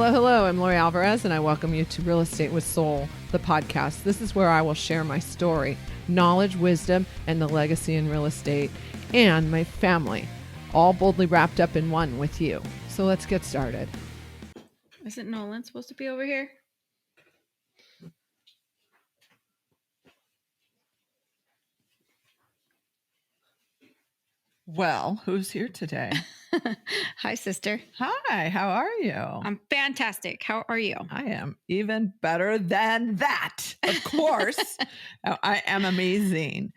Hello, hello. I'm Lori Alvarez, and I welcome you to Real Estate with Soul, the podcast. This is where I will share my story, knowledge, wisdom, and the legacy in real estate, and my family, all boldly wrapped up in one with you. So let's get started. Isn't Nolan supposed to be over here? Well, who's here today? Hi, sister. Hi, how are you? I'm fantastic. How are you? I am even better than that. Of course. I am amazing.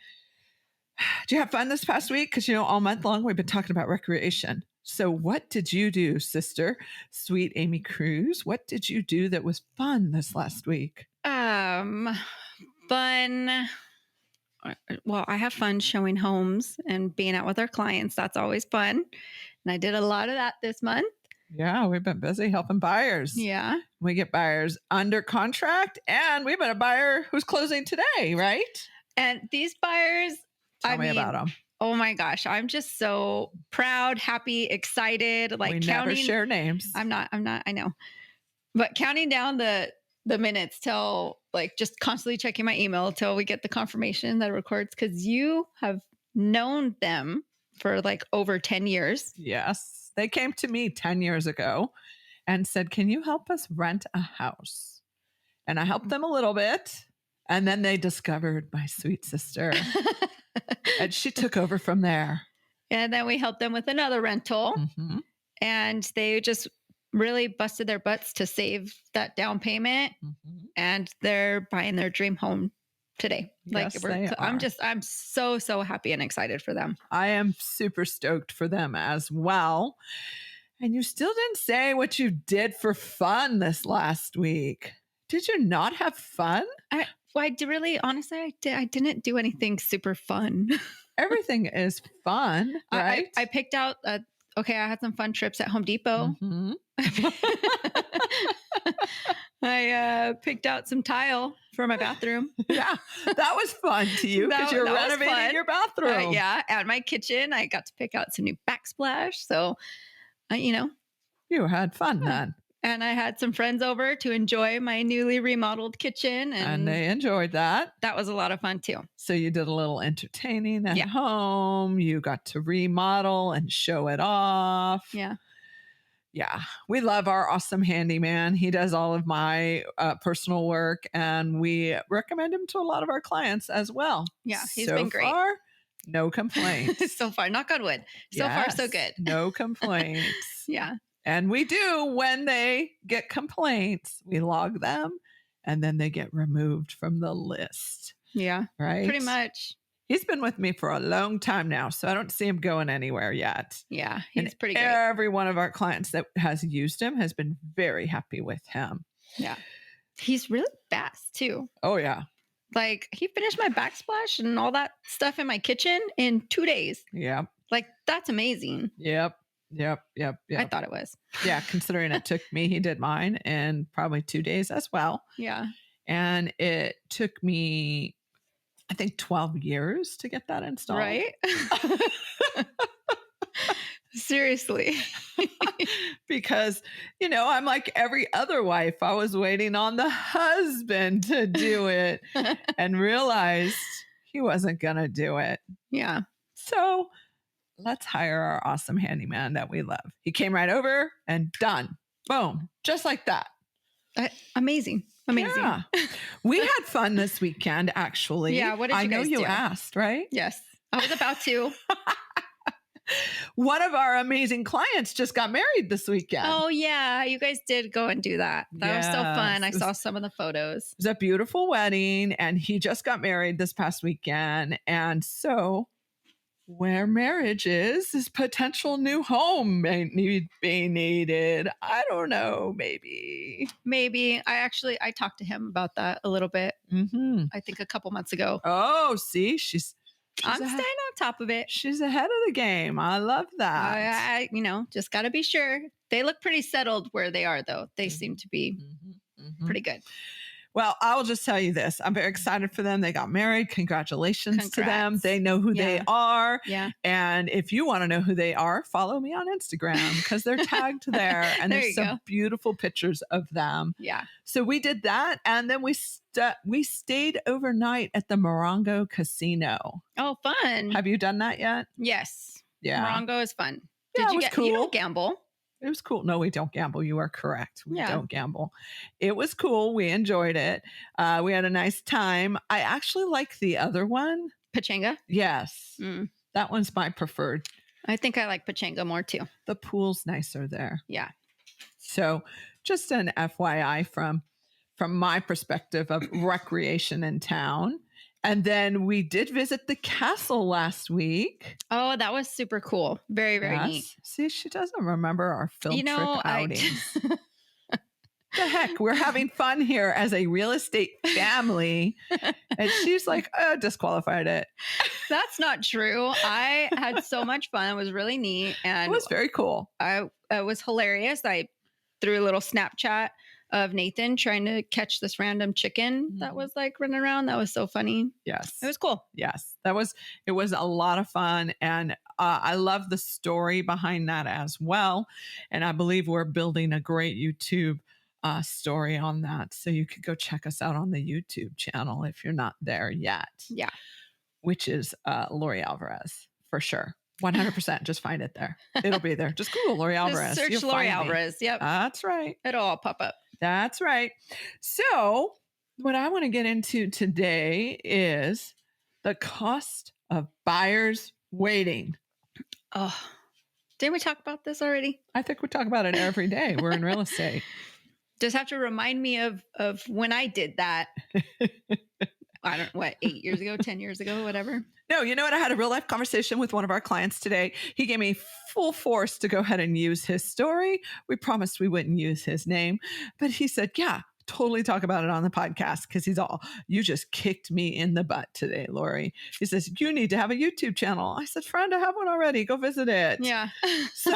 Did you have fun this past week? Because, all month long we've been talking about recreation. So what did you do, sister? Sweet Amy Cruz. What did you do that was fun this last week? Fun. Well, I have fun showing homes and being out with our clients. That's always fun. And I did a lot of that this month. Yeah, we've been busy helping buyers. Yeah. We get buyers under contract, and we've got a buyer who's closing today, right? And these buyers, Tell me about them. Oh my gosh, I'm just so proud, happy, excited. We never share names. I'm not, I know. But counting down the minutes till just constantly checking my email till we get the confirmation that it records, because you have known them for over 10 years. Yes. They came to me 10 years ago and said, can you help us rent a house? And I helped them a little bit. And then they discovered my sweet sister. And she took over from there. And then we helped them with another rental. Mm-hmm. And they just really busted their butts to save that down payment. Mm-hmm. And they're buying their dream home today. Yes, they are. I'm so happy and excited for them. I am super stoked for them as well. And you still didn't say what you did for fun this last week. Did you not have fun? Honestly, I didn't do anything super fun. Everything is fun, right? I picked out, I had some fun trips at Home Depot. Mm-hmm. I picked out some tile for my bathroom. Yeah, that was fun to you because you're renovating your bathroom. Yeah, at my kitchen, I got to pick out some new backsplash. So, you had fun then. And I had some friends over to enjoy my newly remodeled kitchen. And they enjoyed that. That was a lot of fun too. So you did a little entertaining at home. You got to remodel and show it off. Yeah. Yeah. We love our awesome handyman. He does all of my personal work, and we recommend him to a lot of our clients as well. Yeah. He's been great. So far, no complaints. So far, knock on wood. So far, so good. No complaints. Yeah. And we do, when they get complaints, we log them, and then they get removed from the list. Yeah. Right? Pretty much. He's been with me for a long time now, so I don't see him going anywhere yet. Yeah, he's pretty great. Every one of our clients that has used him has been very happy with him. Yeah. He's really fast too. Oh, yeah. He finished my backsplash and all that stuff in my kitchen in 2 days. Yep. That's amazing. Yep. I thought it was. Yeah, considering it took me, he did mine in probably 2 days as well. Yeah. And it took me, I think, 12 years to get that installed. Right? Seriously. Because, I'm like every other wife. I was waiting on the husband to do it and realized he wasn't going to do it. Yeah. So let's hire our awesome handyman that we love. He came right over and done. Boom. Just like that. Amazing. Yeah. We had fun this weekend, actually. Yeah. What did you guys do? I know you asked, right? Yes. I was about to. One of our amazing clients just got married this weekend. Oh, yeah. You guys did go and do that. That was so fun. I saw some of the photos. It was a beautiful wedding, and he just got married this past weekend. And so where marriage is potential new home may be needed. I don't know, maybe. I talked to him about that a little bit. Mm-hmm. I think a couple months ago. Oh, see, I'm staying on top of it. She's ahead of the game. I love that. I just got to be sure. They look pretty settled where they are, though. They seem to be pretty good. Well, I'll just tell you this. I'm very excited for them. They got married. Congratulations to them. Congrats. They know who they are. Yeah. And if you want to know who they are, follow me on Instagram because they're tagged there. And There there's you some beautiful pictures of them. Yeah. So we did that. And then we stayed overnight at the Morongo Casino. Oh, fun. Have you done that yet? Yes. Yeah. Morongo is fun. Yeah, it was You cool. don't gamble. It was cool. No, we don't gamble. You are correct. We Yeah. don't gamble. It was cool. We enjoyed it. We had a nice time. I actually like the other one. Pachanga? Yes. Mm. That one's my preferred. I think I like Pachanga more too. The pool's nicer there. Yeah. So just an FYI from my perspective of recreation in town. And then we did visit the castle last week. Oh, that was super cool. Very, very neat. See, she doesn't remember our field trip outings. The heck? We're having fun here as a real estate family. And she's like, disqualified it. That's not true. I had so much fun. It was really neat. And It was very cool. it was hilarious. I threw a little Snapchat of Nathan trying to catch this random chicken that was like running around. That was so funny. Yes. It was cool. Yes. It was a lot of fun. And I love the story behind that as well. And I believe we're building a great YouTube story on that. So you could go check us out on the YouTube channel if you're not there yet. Yeah. Which is Lori Alvarez for sure. 100%. Just find it there. It'll be there. Just Google Lori Alvarez. Just search Lori Alvarez. Yep. That's right. It'll all pop up. That's right. So what I want to get into today is the cost of buyers waiting. Oh, didn't we talk about this already? I think we talk about it every day. We're in real estate. Just have to remind me of when I did that. I don't know, 8 years ago, 10 years ago, whatever. No, you know what? I had a real life conversation with one of our clients today. He gave me full force to go ahead and use his story. We promised we wouldn't use his name, but he said, yeah, totally talk about it on the podcast because he's all, you just kicked me in the butt today, Lori. He says, you need to have a YouTube channel. I said, friend, I have one already. Go visit it. Yeah. So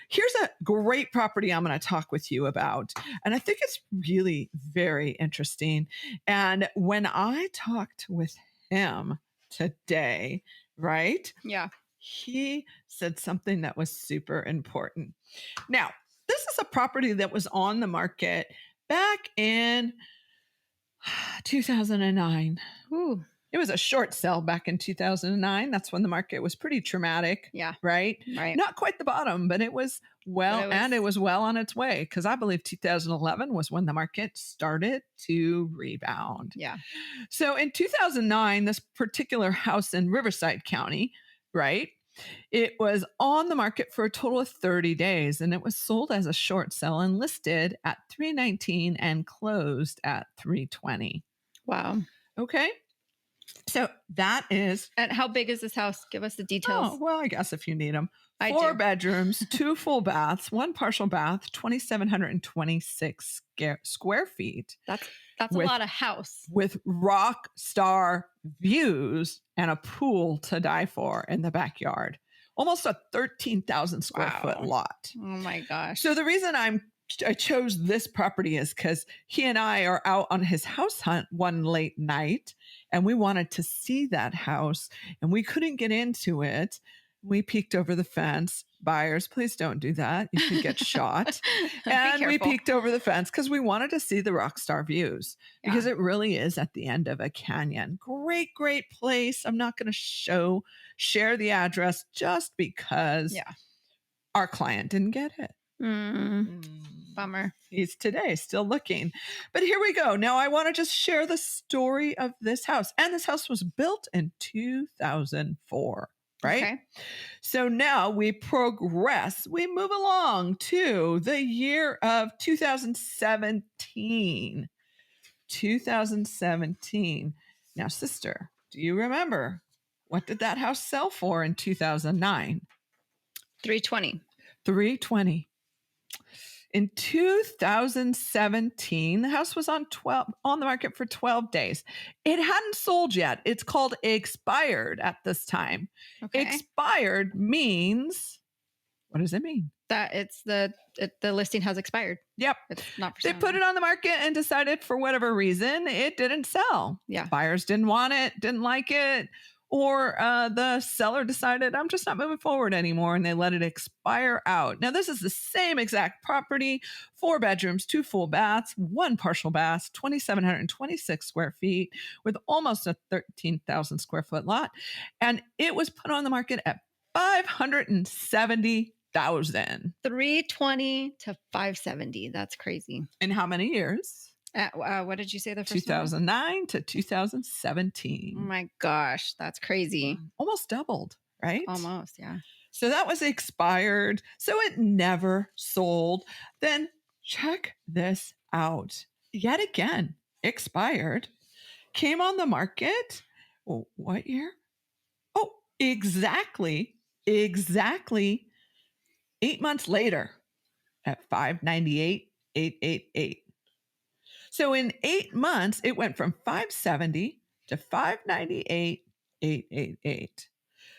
here's a great property I'm going to talk with you about. And I think it's really very interesting. And when I talked with him today, right? Yeah. He said something that was super important. Now, this is a property that was on the market back in 2009. Ooh. It was a short sell back in 2009. That's when the market was pretty traumatic. Yeah. Right? Right. Not quite the bottom, but it was it was well on its way because I believe 2011 was when the market started to rebound. Yeah. So in 2009, this particular house in Riverside County, right? It was on the market for a total of 30 days and it was sold as a short sell and listed at $319 and closed at $320. Wow. Okay. So that is. And how big is this house? Give us the details. Oh, well, I guess if you need them. I 4 do. bedrooms, 2 full baths, 1 partial bath, 2,726 square feet. That's a lot of house. With rock star views and a pool to die for in the backyard. Almost a 13,000 square foot lot. Oh my gosh. So the reason I chose this property is because he and I are out on his house hunt one late night and we wanted to see that house and we couldn't get into it. We peeked over the fence. Buyers, please don't do that. You could get shot. And we peeked over the fence because we wanted to see the rockstar views because it really is at the end of a canyon. Great, great place. I'm not going to share the address just because our client didn't get it. Bummer. He's today still looking. But here we go. Now I want to just share the story of this house. And this house was built in 2004. Right? Okay. So now we progress. We move along to the year of 2017. 2017. Now, sister, do you remember what did that house sell for in 2009? $320. $320. In 2017, the house was on the market for 12 days. It hadn't sold yet. It's called expired at this time. Okay. Expired means What does it mean? That it's the listing has expired. Yep. It's not for They sale. put it on the market and decided for whatever reason it didn't sell. Yeah. Buyers didn't want it, didn't like it, or the seller decided, I'm just not moving forward anymore, and they let it expire out. Now, this is the same exact property, 4 bedrooms, 2 full baths, 1 partial bath, 2,726 square feet with almost a 13,000 square foot lot. And it was put on the market at $570,000. 320 to 570. That's crazy. In how many years? What did you say the first 2009 to one? 2017. Oh my gosh, that's crazy. Almost doubled, right? Almost, yeah. So that was expired. So it never sold. Then check this out. Yet again, expired. Came on the market. Oh, what year? Oh, exactly 8 months later at 598,888. So in 8 months, it went from 570 to 598,888.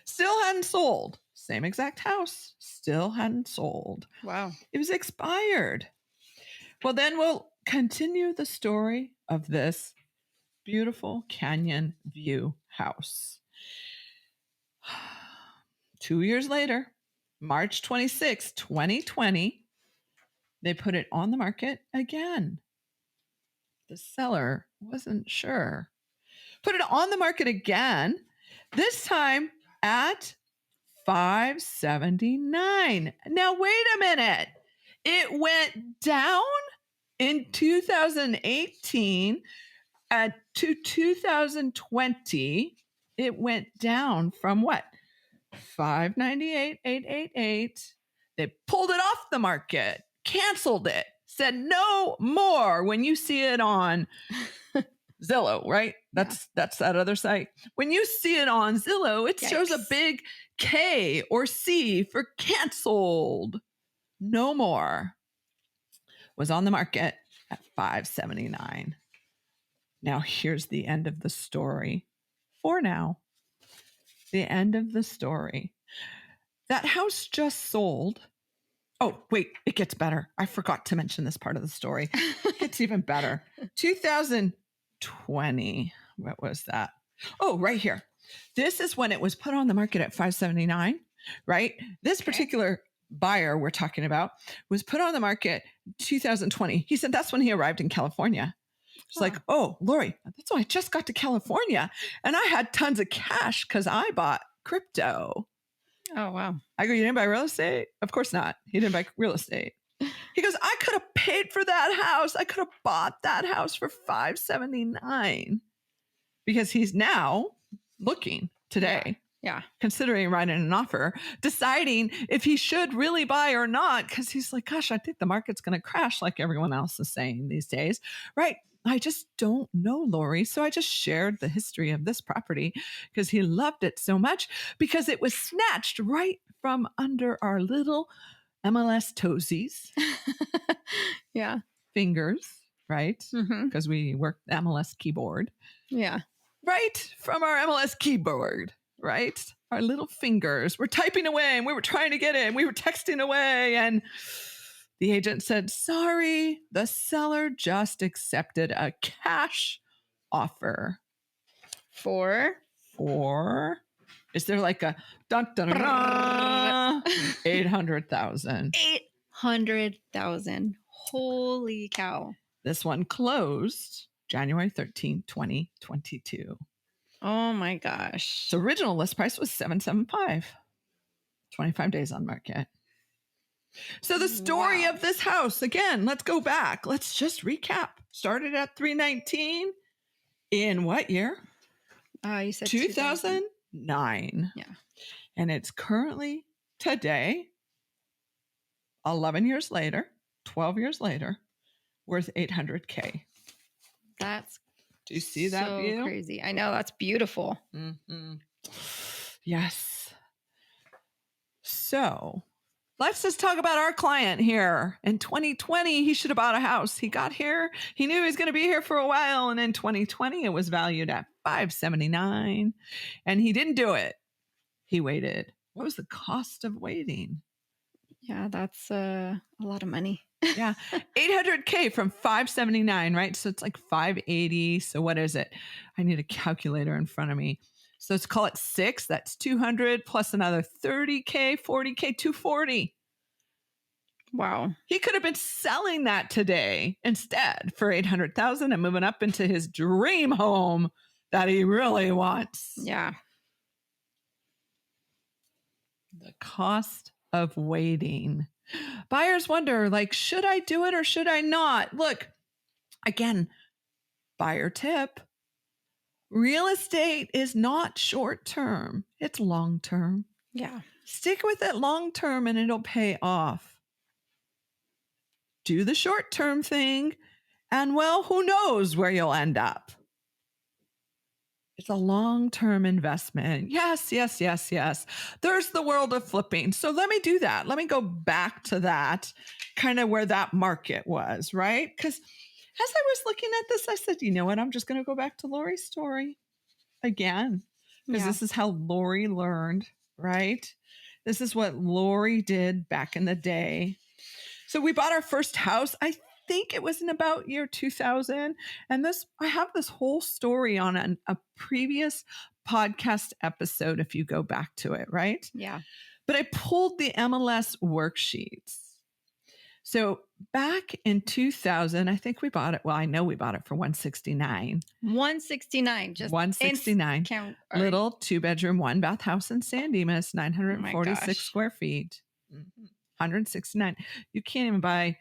Still hadn't sold. Same exact house. Still hadn't sold. Wow. It was expired. Well, then we'll continue the story of this beautiful canyon view house. 2 years later, March 26, 2020, they put it on the market again. The seller wasn't sure. Put it on the market again, this time at $579,000. Now, wait a minute. It went down in 2018 to 2020. It went down from what? 598,888. They pulled it off the market, canceled it, said no more. When you see it on Zillow, right? That's that other site. When you see it on Zillow, it shows a big K or C for canceled. No more. Was on the market at $579,000. Now here's the end of the story. For now, the end of the story. That house just sold. Oh, wait, it gets better. I forgot to mention this part of the story. It gets even better. 2020. What was that? Oh, right here. This is when it was put on the market at $579,000, right? This particular buyer we're talking about was put on the market 2020. He said that's when he arrived in California. It's like, oh, Lori, that's why I just got to California and I had tons of cash because I bought crypto. Oh, wow. I go, you didn't buy real estate? Of course not. He didn't buy real estate. He goes, I could have paid for that house. I could have bought that house for $579,000 because he's now looking today. Yeah. Considering writing an offer, deciding if he should really buy or not, because he's like, gosh, I think the market's going to crash like everyone else is saying these days. Right. I just don't know, Lori. So I just shared the history of this property because he loved it so much because it was snatched right from under our little MLS toesies. Yeah. Fingers, right? Because we work the MLS keyboard. Yeah. Right from our MLS keyboard. Right? Our little fingers were typing away and we were trying to get it and we were texting away. And the agent said, sorry, the seller just accepted a cash offer. For? Is there like a dun dun dun? 800,000. 800,000. Holy cow. This one closed January 13, 2022. Oh my gosh. So original list price was $775. 25 days on market. So the story of this house, again, let's go back. Let's just recap. Started at $319 in what year? You said 2009. Yeah. And it's currently today, 11 years later, 12 years later, worth $800K. That's Do you see that so view? Crazy. I know, that's beautiful. Mm-hmm. Yes. So let's just talk about our client here. In 2020, he should have bought a house. He got here. He knew he was going to be here for a while. And in 2020, it was valued at $579,000. And he didn't do it. He waited. What was the cost of waiting? Yeah, that's a lot of money. Yeah. 800K from 579, right? So it's like 580. So what is it? I need a calculator in front of me. So let's call it 6. That's 200 plus another 30K, 40K, 240. Wow. He could have been selling that today instead for 800,000 and moving up into his dream home that he really wants. Yeah. The cost of waiting. Buyers wonder, like, should I do it or should I not? Look, again, buyer tip. Real estate is not short term. It's long term. Yeah. Stick with it long term and it'll pay off. Do the short term thing and, well, who knows where you'll end up. It's a long-term investment. Yes, yes, yes, yes. There's the world of flipping. So let me do that. Let me go back to that, kind of where that market was, right? Because as I was looking at this, I said, you know what? I'm just going to go back to Lori's story again, because this is how Lori learned, right? This is what Lori did back in the day. So we bought our first house. I think it was in about year 2000. And I have this whole story on a previous podcast episode, if you go back to it, right? Yeah. But I pulled the MLS worksheets. So back in 2000, I think we bought it. Well, I know we bought it for 169. 169. Just 169. Little 2-bedroom, 1-bath house in San Dimas, 946 square feet. 169. You can't even buy.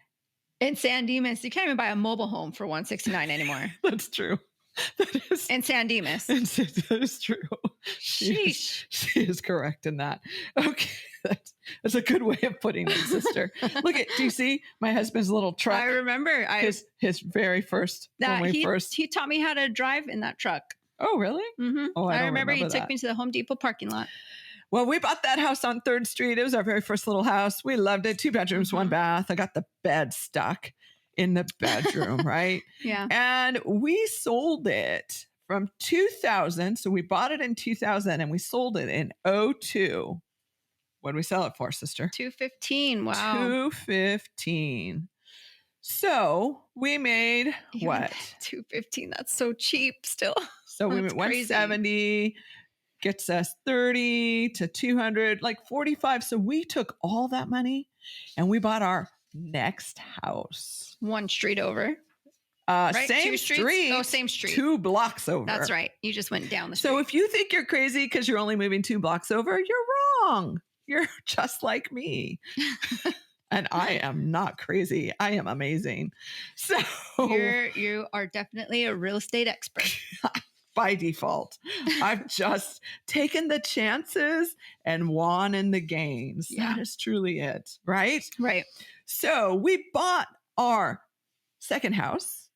In San Dimas, you can't even buy a mobile home for 169 anymore. That's true. That is in San Dimas. That is true. Sheesh. She is correct in that. Okay. That's a good way of putting it, sister. Look at, do you see my husband's little truck? I remember. His very first. He taught me how to drive in that truck. Oh, really? Mm-hmm. Oh, I remember he took me to the Home Depot parking lot. Well, we bought that house on 3rd Street. It was our very first little house. We loved it. 2 bedrooms, 1 bath. I got the bed stuck in the bedroom, right? Yeah. And we sold it from 2000. So we bought it in 2000 and we sold it in 02. What did we sell it for, sister? $215. Wow. $215. So we made what? $215. That's so cheap still. So we went 170. Gets us 30 to 200, like 45. So we took all that money and we bought our next house. 1 street over. Right? Same street. Oh, same street. 2 blocks over. That's right. You just went down the street. So if you think you're crazy because you're only moving 2 blocks over, you're wrong. You're just like me. And I am not crazy. I am amazing. So you are definitely a real estate expert. By default. I've just taken the chances and won in the games. Yeah. That is truly it, right? Right. So we bought our second house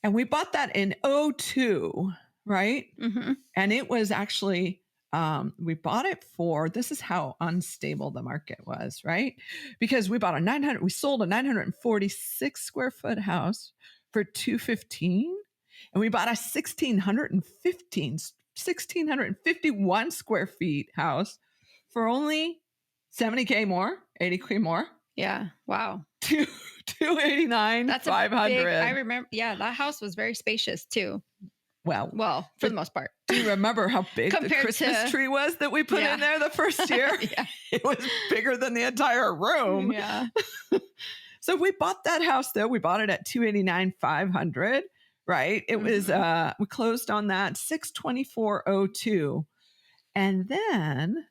and we bought that in 02, right? Mm-hmm. And it was actually, we bought it for, this is how unstable the market was, right? Because we sold a 946 square foot house for $215. And we bought a 1,651 square feet house for only 70K more, 80K more. Yeah. Wow. 289, that's 500. I remember. Yeah. That house was very spacious too. Well, for the most part. Do you remember how big the Christmas tree was that we put in there the first year? Yeah. It was bigger than the entire room. Yeah. So we bought that house though. We bought it at 289, 500. Right. It was, we closed on that 6/24/02. And then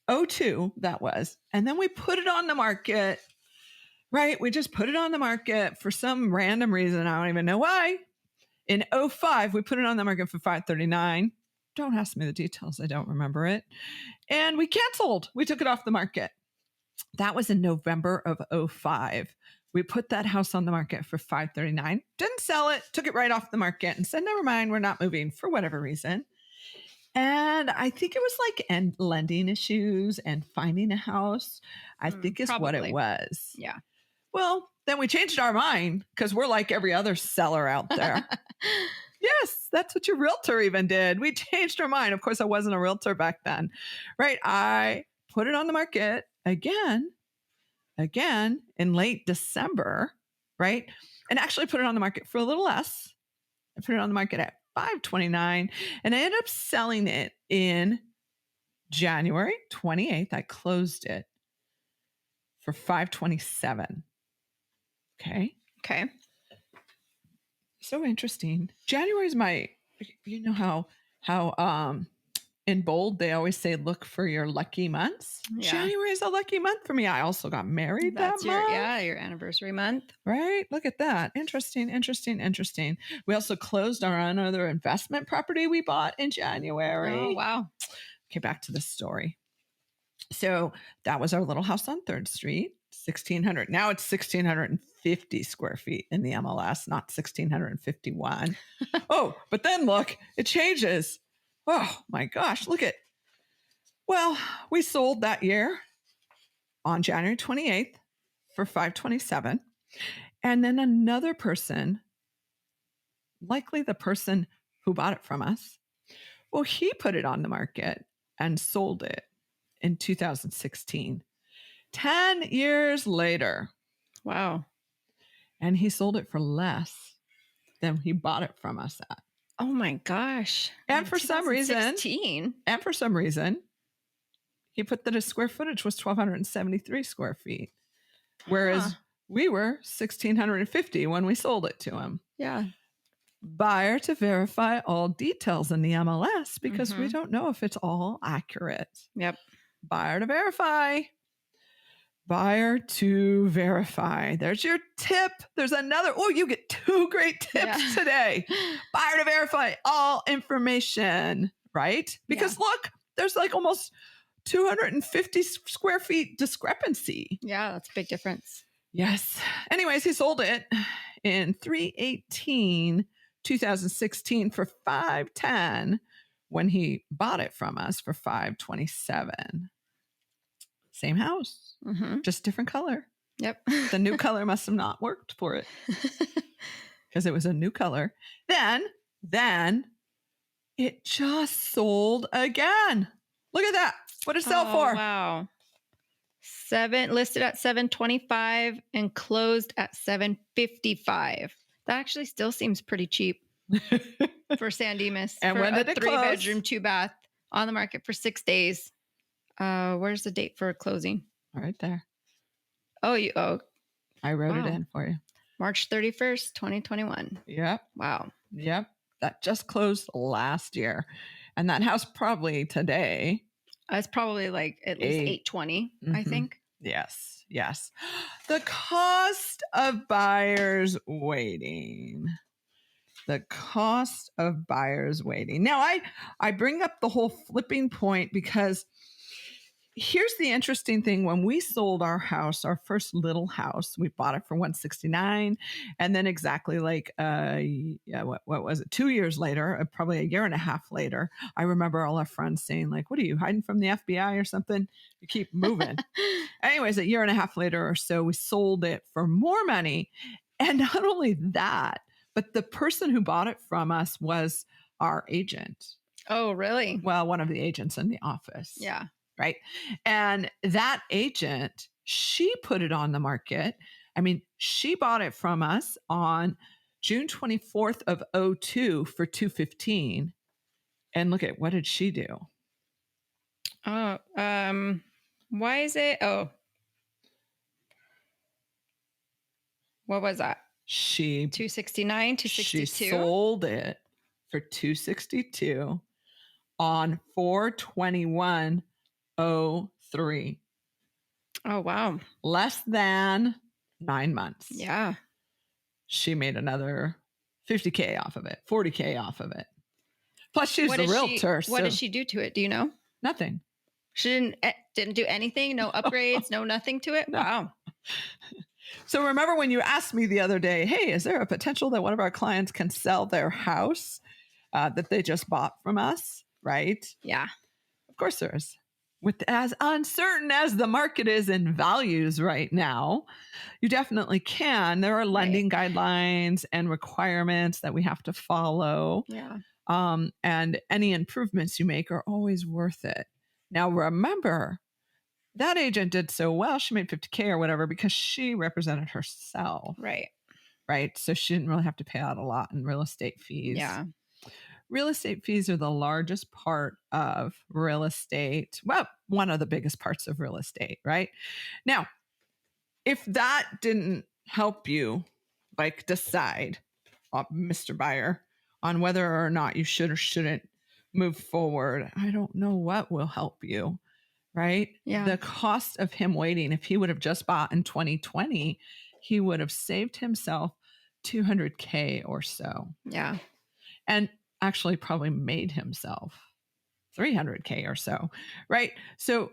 02, that was. And then we put it on the market, right? We just put it on the market for some random reason. I don't even know why. In 05, we put it on the market for 539. Don't ask me the details. I don't remember it. And we canceled. We took it off the market. That was in November of 05. We put that house on the market for $539. Didn't sell it. Took it right off the market and said, never mind, we're not moving for whatever reason. And I think it was like lending issues and finding a house, I think is probably what it was. Yeah. Well, then we changed our mind because we're like every other seller out there. Yes, that's what your realtor even did. We changed our mind. Of course, I wasn't a realtor back then, right? I put it on the market again in late December, right? And actually put it on the market for a little less. I put it on the market at $529, and I ended up selling it in January 28th. I closed it for $527. Okay. Okay. So interesting. January is my, you know how in bold they always say look for your lucky months. Yeah. January is a lucky month for me. I also got married That's that month. your anniversary month. Right? Look at that. Interesting. We also closed on another investment property we bought in January. Oh, wow. Okay, back to the story. So that was our little house on 3rd Street, 1,600. Now it's 1,650 square feet in the MLS, not 1,651. Oh, but then look, it changes. Oh my gosh, look at. Well, we sold that year on January 28th for $527. And then another person, likely the person who bought it from us, well, he put it on the market and sold it in 2016, 10 years later. Wow. And he sold it for less than he bought it from us at. Oh my gosh. And for some reason, 2016. he put that his square footage was 1,273 square feet, whereas we were 1,650 when we sold it to him. Yeah. Buyer to verify all details in the MLS because we don't know if it's all accurate. Yep. Buyer to verify. Buyer to verify. There's your tip. There's another. Oh, you get 2 great tips today. Buyer to verify all information, right? Because look, there's like almost 250 square feet discrepancy. Yeah, that's a big difference. Yes. Anyways, he sold it in 3/18/2016 for $510 when he bought it from us for $527. Same house, just different color. Yep. The new color must have not worked for it because it was a new color. Then it just sold again. Look at that. What did it sell for? Wow. Listed at $725 and closed at $755. That actually still seems pretty cheap for San Dimas. And when did it close? 3-bedroom, 2-bath on the market for 6 days. Where's the date for closing? Right there. I wrote it in for you. March 31st, 2021. Yep. Wow. Yep. That just closed last year. And that house probably today. It's probably like at least 820, I think. Yes. The cost of buyers waiting. Now, I bring up the whole flipping point because here's the interesting thing. When we sold our house, our first little house, we bought it for $169. And then exactly like, what was it? 2 years later, probably a year and a half later, I remember all our friends saying like, what are you hiding from the FBI or something? You keep moving. Anyways, a year and a half later or so, we sold it for more money. And not only that, but the person who bought it from us was our agent. Oh, really? Well, one of the agents in the office. Yeah. Right. And that agent, she put it on the market. I mean, she bought it from us on June 24th of 2002 for $215. And look at, what did she do? Oh, why is it? Oh, what was that? 269, 262. She sold it for $262 on 4/21/03. Oh, wow. Less than 9 months. Yeah. She made another $50K off of it, $40K off of it. Plus, she's the realtor. What did she do to it? Do you know? Nothing. She didn't do anything? No upgrades? No nothing to it? No. Wow. So remember when you asked me the other day, hey, is there a potential that one of our clients can sell their house that they just bought from us? Right? Yeah. Of course there is. With as uncertain as the market is in values right now, you definitely can. There are lending guidelines and requirements that we have to follow. Yeah. And any improvements you make are always worth it. Now, remember, That agent did so well. She made $50K or whatever because she represented herself. Right. Right. So she didn't really have to pay out a lot in real estate fees. Yeah. Real estate fees are the largest part of real estate. Well, one of the biggest parts of real estate, right? Now, if that didn't help you like decide, Mr. Buyer, on whether or not you should or shouldn't move forward, I don't know what will help you, right? Yeah. The cost of him waiting, if he would have just bought in 2020, he would have saved himself $200K or so. Yeah. And actually probably made himself $300K or so, right? So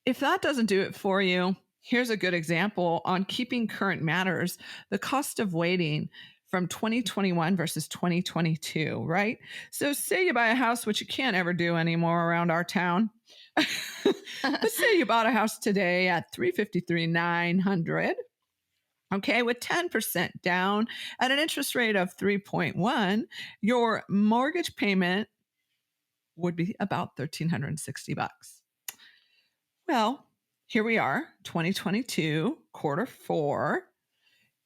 if that doesn't do it for you, here's a good example on keeping current matters, the cost of waiting from 2021 versus 2022, right? So say you buy a house, which you can't ever do anymore around our town. But say you bought a house today at $353,900. Okay, with 10% down at an interest rate of 3.1, your mortgage payment would be about $1,360. Well, here we are, 2022, quarter four.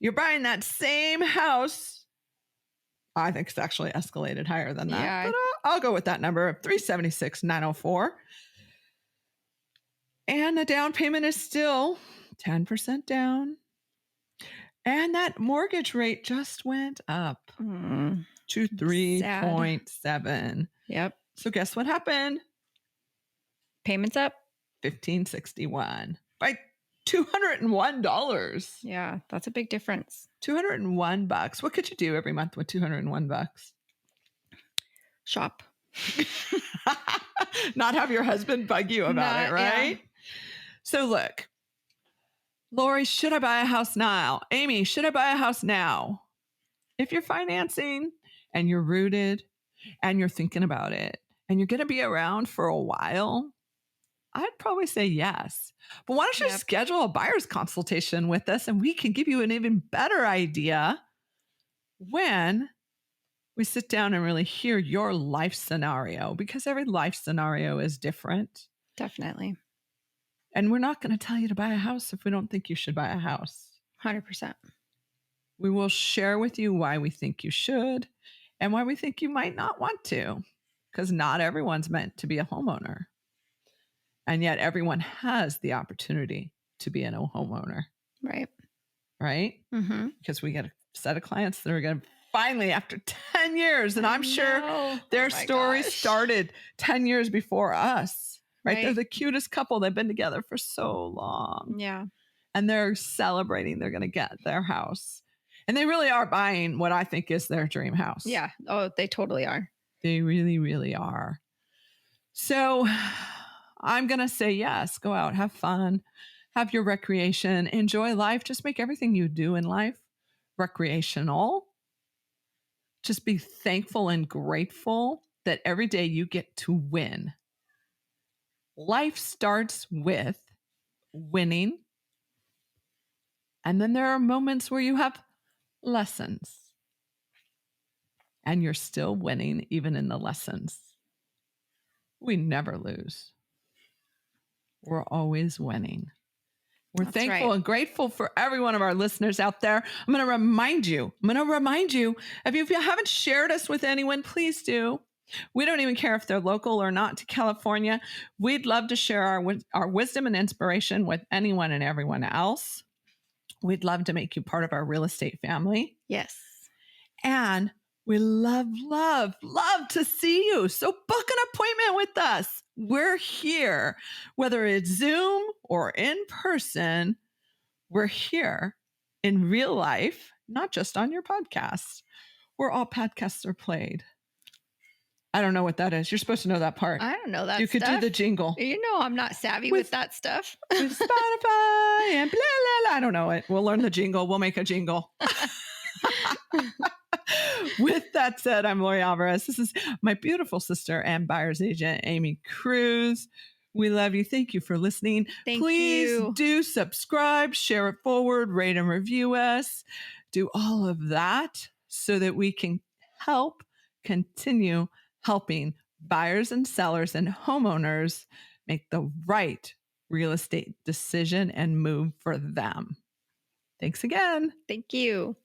You're buying that same house. I think it's actually escalated higher than that, Yeah. but I'll go with that number of $376,904. And the down payment is still 10% down. And that mortgage rate just went up to 3.7. Yep. So guess what happened? Payments up. $1,561 by $201. Yeah, that's a big difference. $201. What could you do every month with $201? Shop. Not have your husband bug you about it, right? Yeah. So look, Lori, should I buy a house now? Amy, should I buy a house now? If you're financing and you're rooted and you're thinking about it and you're going to be around for a while, I'd probably say yes. But why don't you schedule a buyer's consultation with us and we can give you an even better idea when we sit down and really hear your life scenario, because every life scenario is different. Definitely. And we're not going to tell you to buy a house if we don't think you should buy a house. 100%. We will share with you why we think you should and why we think you might not want to, because not everyone's meant to be a homeowner. And yet everyone has the opportunity to be a homeowner. Right. Right? Mm-hmm. Because we get a set of clients that are going to finally, after 10 years, and I'm sure their story started 10 years before us. Right? They're the cutest couple. They've been together for so long. Yeah. And they're celebrating they're going to get their house. And they really are buying what I think is their dream house. Yeah. Oh, they totally are. They really, really are. So I'm going to say yes. Go out, have fun, have your recreation, enjoy life. Just make everything you do in life recreational. Just be thankful and grateful that every day you get to win. Life starts with winning. And then there are moments where you have lessons. And you're still winning even in the lessons. We never lose. We're always winning. We're thankful and grateful for every one of our listeners out there. I'm going to remind you, if you haven't shared us with anyone, please do. We don't even care if they're local or not to California. We'd love to share our wisdom and inspiration with anyone and everyone else. We'd love to make you part of our real estate family. Yes. And we love to see you. So book an appointment with us. We're here, whether it's Zoom or in person. We're here in real life, not just on your podcast, where all podcasts are played. I don't know what that is. You're supposed to know that part. I don't know that You could do the jingle. You know I'm not savvy with that stuff. With Spotify and blah, blah, blah. I don't know it. We'll learn the jingle. We'll make a jingle. With that said, I'm Lori Alvarez. This is my beautiful sister and buyer's agent, Amy Cruz. We love you. Thank you for listening. Please do subscribe, share it forward, rate and review us. Do all of that so that we can help continue helping buyers and sellers and homeowners make the right real estate decision and move for them. Thanks again. Thank you.